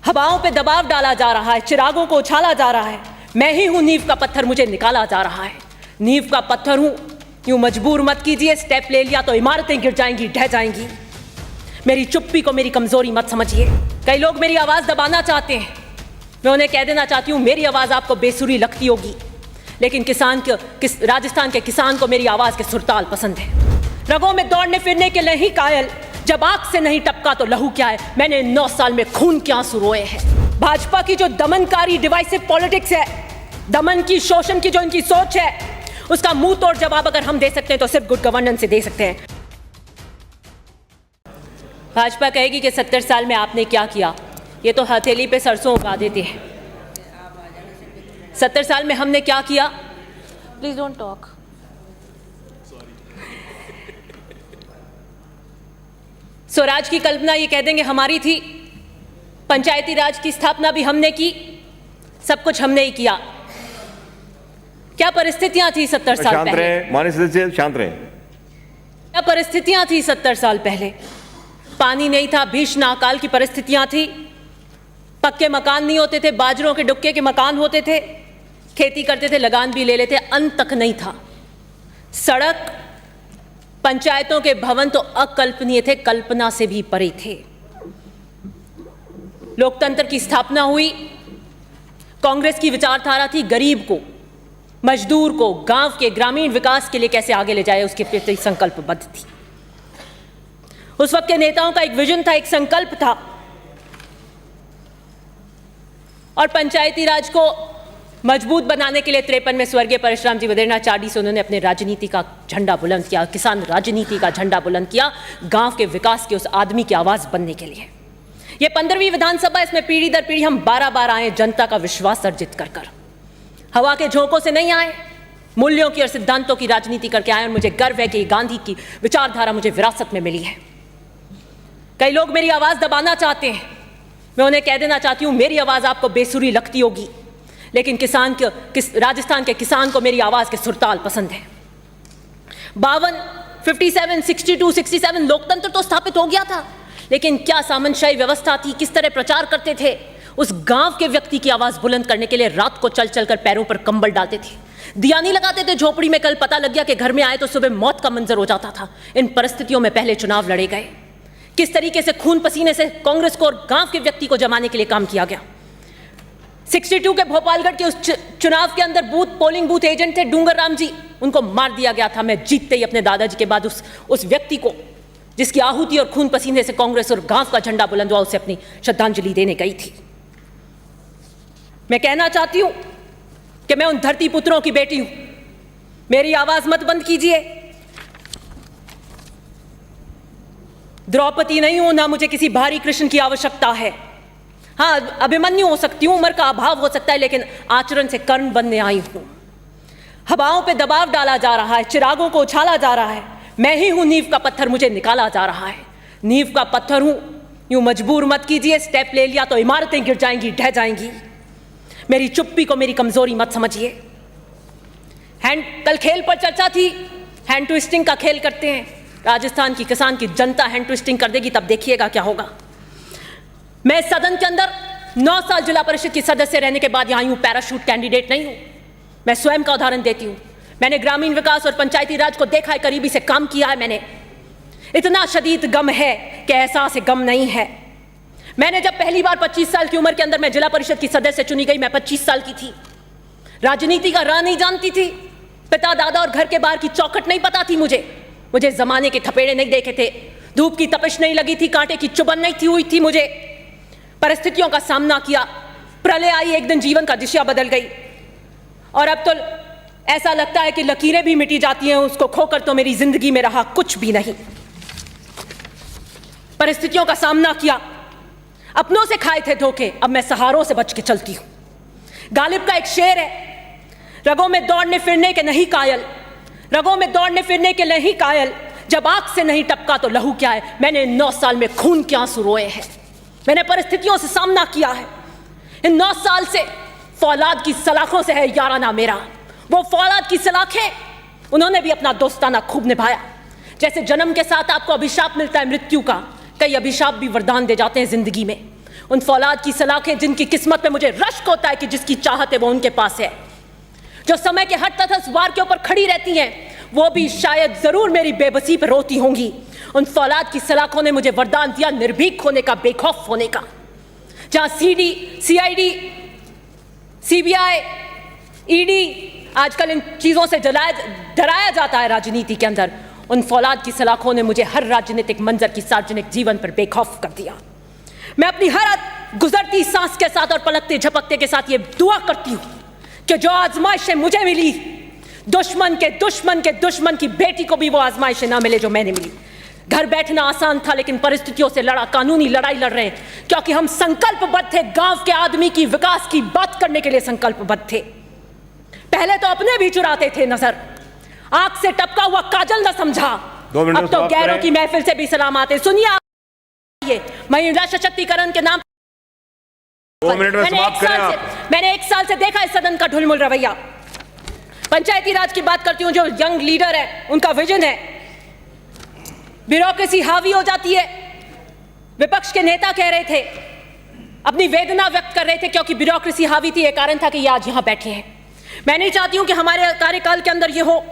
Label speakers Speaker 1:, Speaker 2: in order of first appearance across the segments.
Speaker 1: हवाओं पे दबाव डाला जा रहा है, चिरागों को उछाला जा रहा है। मैं ही हूं नींव का पत्थर, मुझे निकाला जा रहा है। नींव का पत्थर हूं, यूं मजबूर मत कीजिए। स्टेप ले लिया तो इमारतें गिर जाएंगी, ढह जाएंगी। मेरी चुप्पी को मेरी कमजोरी मत समझिए। कई लोग मेरी आवाज दबाना चाहते हैं, मैं उन्हें कह देना चाहती हूं मेरी आवाज आपको बेसुरी लगती होगी, लेकिन राजस्थान के किसान को मेरी आवाज के सुरताल पसंद है। रगों में दौड़ने फिरने के नहीं कायल, जब आंख से नहीं टपका तो लहू क्या है। मैंने 9 साल में खून के आंसू रोए हैं। भाजपा की जो दमनकारी डिवाइसिव पॉलिटिक्स है, दमन की, शोषण की जो इनकी सोच है, उसका मुंह तोड़ जवाब अगर हम दे सकते हैं तो सिर्फ गुड गवर्नेंस से दे सकते हैं। भाजपा कहेगी कि 70 साल में आपने क्या किया, ये तो हथेली पे सरसों उगा देते हैं। 70 साल में हमने क्या किया? Please don't talk. स्वराज की कल्पना ये कह देंगे हमारी थी, पंचायती राज की स्थापना भी हमने की, सब कुछ हमने ही किया। क्या परिस्थितियां थी 70 साल पहले?
Speaker 2: माननीय सदस्य शांत रहे।
Speaker 1: क्या परिस्थितियां थी 70 साल पहले? पानी नहीं था, भीषण अकाल की परिस्थितियां थी, पक्के मकान नहीं होते थे, बाजरों के डुक्के के मकान होते थे, खेती करते थे, लगान भी ले लेते, अन्न तक नहीं था। सड़क, पंचायतों के भवन तो अकल्पनीय थे, कल्पना से भी परे थे। लोकतंत्र की स्थापना हुई, कांग्रेस की विचारधारा थी गरीब को, मजदूर को, गांव के ग्रामीण विकास के लिए कैसे आगे ले जाए, उसके प्रति संकल्पबद्ध थी। उस वक्त के नेताओं का एक विजन था, एक संकल्प था। और पंचायती राज को मजबूत बनाने के लिए 53 में स्वर्गीय परशुराम जी वदेरना चाडी से उन्होंने अपने राजनीति का झंडा बुलंद किया, किसान राजनीति का झंडा बुलंद किया, गांव के विकास के उस आदमी की आवाज बनने के लिए। ये 15वीं विधानसभा, इसमें पीढ़ी दर पीढ़ी हम 12 बार आए, जनता का विश्वास अर्जित कर कर। हवा के झोंकों से नहीं आए, मूल्यों की और सिद्धांतों की राजनीति करके आए। और मुझे गर्व है कि गांधी की विचारधारा मुझे विरासत में मिली है। कई लोग मेरी आवाज दबाना चाहते हैं, मैं उन्हें कह देना चाहती हूं मेरी आवाज आपको बेसुरी लगती होगी, लेकिन राजस्थान के किसान को मेरी आवाज के सुरताल पसंद है। 52, 57, 62, 67 लोकतंत्र तो स्थापित हो गया था, लेकिन क्या सामंतशाही व्यवस्था थी, किस तरह प्रचार करते थे। उस गांव के व्यक्ति की आवाज बुलंद करने के लिए रात को चल चल कर पैरों पर कंबल डालते थे, दिया नहीं लगाते थे झोपड़ी में। कल पता लग गया कि घर में आए तो सुबह मौत का मंजर हो जाता था। इन परिस्थितियों में पहले चुनाव लड़े गए, किस तरीके से खून पसीने से कांग्रेस को और गांव के व्यक्ति को जमाने के लिए काम किया गया। 62 के भोपालगढ़ के उस चुनाव के अंदर पोलिंग बूथ एजेंट थे डूंगर राम जी, उनको मार दिया गया था। मैं जीतते ही अपने दादाजी के बाद उस व्यक्ति को, जिसकी आहुति और खून पसीने से कांग्रेस और गांव का झंडा बुलंद हुआ, उसे अपनी श्रद्धांजलि देने गई थी। मैं कहना चाहती हूं कि मैं उन धरती पुत्रों की बेटी हूं, मेरी आवाज मत बंद कीजिए। द्रौपदी नहीं हूं, ना मुझे किसी भारी कृष्ण की आवश्यकता है। हाँ, अभिमन्यु हो सकती हूं, उम्र का अभाव हो सकता है, लेकिन आचरण से कर्ण बनने आई हूं। हवाओं पे दबाव डाला जा रहा है, चिरागों को उछाला जा रहा है। मैं ही हूं नींव का पत्थर, मुझे निकाला जा रहा है। नींव का पत्थर हूं, यूं मजबूर मत कीजिए। स्टेप ले लिया तो इमारतें गिर जाएंगी, ढह जाएंगी। मेरी चुप्पी को मेरी कमजोरी मत समझिए। कल खेल पर चर्चा थी, हैंड ट्विस्टिंग का खेल करते हैं। राजस्थान की किसान की जनता हैंड ट्विस्टिंग कर देगी, तब देखिएगा क्या होगा। मैं सदन के अंदर 9 साल जिला परिषद की सदस्य रहने के बाद यहां हूं, पैराशूट कैंडिडेट नहीं हूं। मैं स्वयं का उदाहरण देती हूं। मैंने ग्रामीण विकास और पंचायती राज को देखा है, करीबी से काम किया है। मैंने इतना शदीद गम है कि एहसास गम नहीं है। मैंने जब पहली बार 25 साल की उम्र के अंदर मैं जिला परिषद की सदस्य चुनी गई, मैं 25 साल की थी। राजनीति का राह नहीं जानती थी, पिता दादा और घर के बाहर की चौखट नहीं पता थी मुझे जमाने के थपेड़े नहीं देखे थे, धूप की तपिश नहीं लगी थी, कांटे की चुभन नहीं हुई थी। मुझे परिस्थितियों का सामना किया, प्रलय आई, एक दिन जीवन का दिशा बदल गई। और अब तो ऐसा लगता है कि लकीरें भी मिटी जाती हैं, उसको खोकर तो मेरी जिंदगी में रहा कुछ भी नहीं। परिस्थितियों का सामना किया, अपनों से खाए थे धोखे, अब मैं सहारों से बच के चलती हूं। गालिब का एक शेर है, रगों में दौड़ने फिरने के नहीं कायल, रगों में दौड़ने फिरने के नहीं कायल, जब आंख से नहीं टपका तो लहू क्या है। मैंने 9 साल में खून के आंसू रोए हैं, मैंने परिस्थितियों से सामना किया है। इन 9 साल से फौलाद की सलाखों से है याराना मेरा। वो फौलाद की सलाखें, उन्होंने भी अपना दोस्ताना खूब निभाया। जैसे जन्म के साथ आपको अभिशाप मिलता है मृत्यु का, कई अभिशाप भी वरदान दे जाते हैं जिंदगी में। उन फौलाद की सलाखें जिनकी किस्मत में मुझे रश्क होता है कि जिसकी चाहत है वो उनके पास है, जो समय के हर तसवार के ऊपर खड़ी रहती हैं, वो भी शायद जरूर मेरी बेबसी पर रोती होंगी। उन फौलाद की सलाखों ने मुझे वरदान दिया निर्भीक होने का, बेखौफ होने का। जहां CID, CBI, ED आजकल इन चीजों से डराया जाता है राजनीति के अंदर, उन फौलाद की सलाखों ने मुझे हर राजनीतिक मंजर की सार्वजनिक जीवन पर बेखौफ कर दिया। मैं अपनी हर गुजरती सांस के साथ और पलकते झपकते के साथ ये दुआ करती हूं कि जो आजमाइशें मुझे मिली, दुश्मन के दुश्मन की बेटी को भी वो आजमाइशें ना मिले जो मैंने मिली। घर बैठना आसान था, लेकिन परिस्थितियों से कानूनी लड़ाई लड़ रहे हैं, क्योंकि हम संकल्पबद्ध थे, गांव के आदमी की विकास की बात करने के लिए संकल्पबद्ध थे। पहले तो अपने भी चुराते थे नजर, आंख से टपका हुआ काजल न समझा, अब तो गैरों की महफिल से भी सलाम आते। सुनिए, महिला सशक्तिकरण के नाम
Speaker 2: 2 मिनट में समाप्त करें आप।
Speaker 1: मैंने 1 साल से देखा इस सदन का ढुलमुल रवैया। पंचायती राज की बात करती हूं, जो यंग लीडर है उनका विजन है, ब्यूरोक्रेसी हावी हो जाती है। विपक्ष के नेता कह रहे थे, अपनी वेदना व्यक्त कर रहे थे, क्योंकि ब्यूरोक्रेसी हावी थी, एक कारण था कि ये आज यहां बैठे हैं। मैं नहीं चाहती हूं कि हमारे कार्यकाल के अंदर ये हो।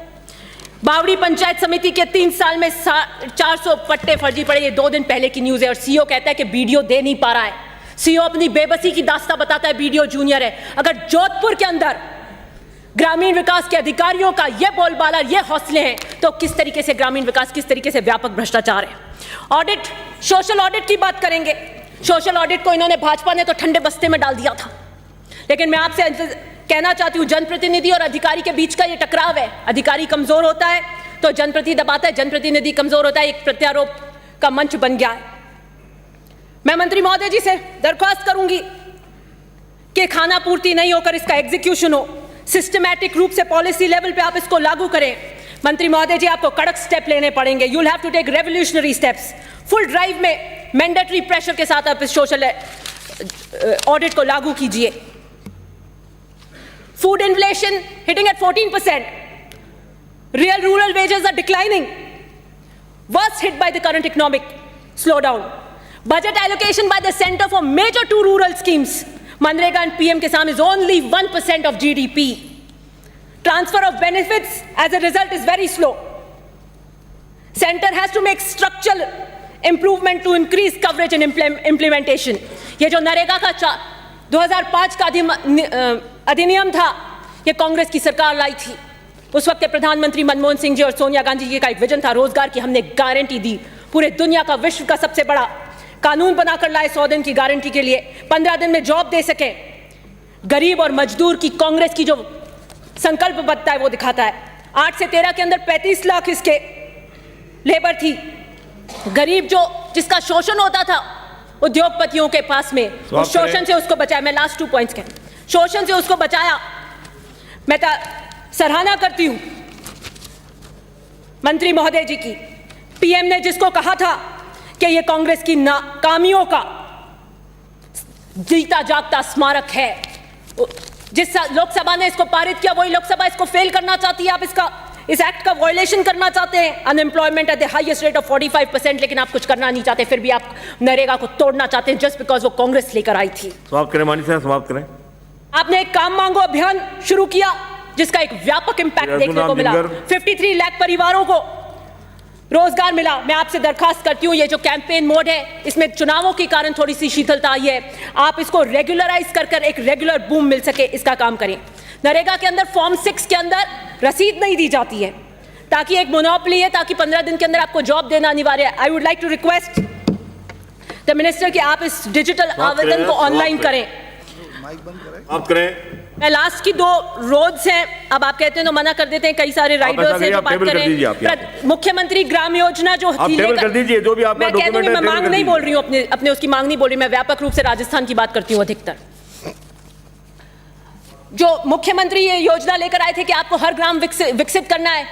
Speaker 1: बावड़ी पंचायत समिति के 3 साल में 400 पट्टे फर्जी पड़े, ये 2 दिन पहले की न्यूज है, और सीओ कहता है कि बीडीओ दे नहीं पा रहा है। सीओ अपनी बेबसी की दास्तां बताता है, बीडीओ जूनियर है। अगर जोधपुर के अंदर ग्रामीण विकास के अधिकारियों का ये बोलबाला, ये हौसले हैं, तो किस तरीके से ग्रामीण विकास, किस तरीके से व्यापक भ्रष्टाचार है। ऑडिट, सोशल ऑडिट की बात करेंगे। सोशल ऑडिट को इन्होंने, भाजपा ने तो ठंडे बस्ते में डाल दिया था, लेकिन मैं आपसे कहना चाहती हूं, जनप्रतिनिधि और अधिकारी के बीच का ये टकराव है। अधिकारी कमजोर होता है तो जनप्रतिनिधि दबाता है, जनप्रतिनिधि कमजोर होता है, एक प्रत्यारोप का मंच बन गया है। मैं मंत्री महोदय जी से दरख्वास्त करूंगी कि खाना पूर्ति नहीं होकर इसका एग्जीक्यूशन हो, सिस्टमैटिक रूप से पॉलिसी लेवल पे आप इसको लागू करें। मंत्री महोदय जी, आपको कड़क स्टेप लेने पड़ेंगे। You will have to take revolutionary steps. Full drive में मैंडेटरी प्रेशर के साथ आप इस सोशल ऑडिट को लागू कीजिए। Food inflation hitting at 14%. Real rural wages are declining, worst hit by the current economic slowdown. Budget allocation by the center for major 2 rural schemes, Manrega and PM Kisan, is only 1% of GDP. Transfer of benefits as a result is very slow. Center has to make structural improvement to increase coverage and implementation. ये जो नरेगा का 2005 का अधिनियम था, ये कांग्रेस की सरकार लाई थी। उस वक्त के प्रधानमंत्री मनमोहन सिंह जी और सोनिया गांधी जी का एक विजन था, रोजगार की हमने गारंटी दी। पूरे दुनिया का, विश्व का सबसे बड़ा कानून बनाकर लाए 100 दिन की गारंटी के लिए, 15 दिन में जॉब दे सके। गरीब और मजदूर की कांग्रेस की जो संकल्पबद्धता है वो दिखाता है। 8 से 13 के अंदर 35 लाख इसके लेबर थी। गरीब जिसका शोषण होता था उद्योगपतियों के पास में, उस शोषण से उसको बचाया। मैं लास्ट 2 पॉइंट्स कह, शोषण से उसको बचाया। मैं सराहना करती हूं मंत्री महोदय जी की। पीएम ने जिसको कहा था कि ये कांग्रेस की नाकामियों का जीता जागता स्मारक है, जिस लोकसभा ने इसको पारित किया वही लोकसभा इसको फेल करना चाहती है। आप इस एक्ट का वायलेशन करना चाहते हैं। Unemployment at the highest rate of 45%, लेकिन आप कुछ करना नहीं चाहते, फिर भी आप नरेगा को तोड़ना चाहते हैं जस्ट बिकॉज वो कांग्रेस लेकर आई थी।
Speaker 2: समाप्त करें मानी साहब, समाप्त करें।
Speaker 1: आपने एक काम मांगो अभियान शुरू किया जिसका एक व्यापक इंपैक्ट देखने को मिला। 53 लाख परिवारों को रोजगार मिला। मैं आपसे दरखास्त करती हूं, ये जो कैंपेन मोड है, इसमें चुनावों के कारण थोड़ी सी शीतलता आई है, आप इसको रेगुलराइज कर एक रेगुलर बूम मिल सके, इसका काम करें। नरेगा के अंदर फॉर्म 6 के अंदर रसीद नहीं दी जाती है, ताकि एक मोनोपोली है, ताकि 15 दिन के अंदर आपको जॉब देना अनिवार्य है। I would like to request the minister कि आप इस डिजिटल आवेदन को ऑनलाइन करें।
Speaker 2: आप करें।
Speaker 1: मैं लास्ट की 2 रोड्स हैं, अब आप कहते हैं तो मना कर देते हैं, कई सारे राइडर्स हैं जो बात करें। मुख्यमंत्री ग्राम योजना जो
Speaker 2: कर दीजिए, जो भी आपका
Speaker 1: मैं कहती हूं, मैं मांग नहीं बोल रही हूँ, अपने उसकी मांग नहीं बोल रही, मैं व्यापक रूप से राजस्थान की बात करती हूँ। अधिकतर जो मुख्यमंत्री ये योजना लेकर आए थे कि आपको हर ग्राम विकसित करना है,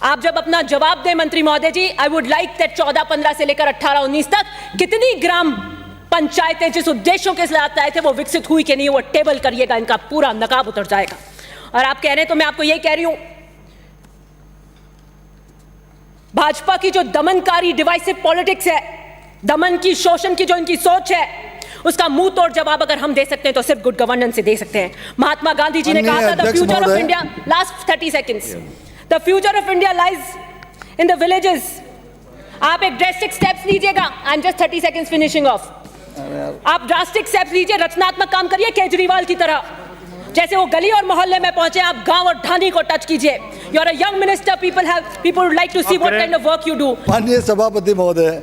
Speaker 1: आप जब अपना जवाब दें मंत्री महोदय जी, आई वुड लाइक दैट 14-15 से लेकर 18-19 तक कितनी ग्राम पंचायतें जिस उद्देश्यों के साथ आए थे वो विकसित हुई कि नहीं, वो टेबल करिएगा, इनका पूरा नकाब उतर जाएगा। और आप कह रहे हैं तो मैं आपको यही कह रही हूं, भाजपा की जो दमनकारी डिवाइसिव पॉलिटिक्स है, दमन की, शोषण की जो इनकी सोच है, उसका मुंह तोड़ जवाब अगर हम दे सकते हैं तो सिर्फ गुड गवर्नेंस से दे सकते हैं। महात्मा गांधी जी ने कहा था the future of India, last 30 seconds, the future of India lies in the villages. आप एक ड्रास्टिक स्टेप्स लीजिएगा, I am just 30 seconds finishing of. आप ड्रास्टिक स्टेप्स लीजिए, रचनात्मक काम करिए केजरीवाल की तरह, जैसे वो गली और मोहल्ले में पहुंचे, आप गांव और ढाणी को टच कीजिए। You are a young minister, people would like to see what kind of work you do.
Speaker 3: माननीय सभापति महोदय,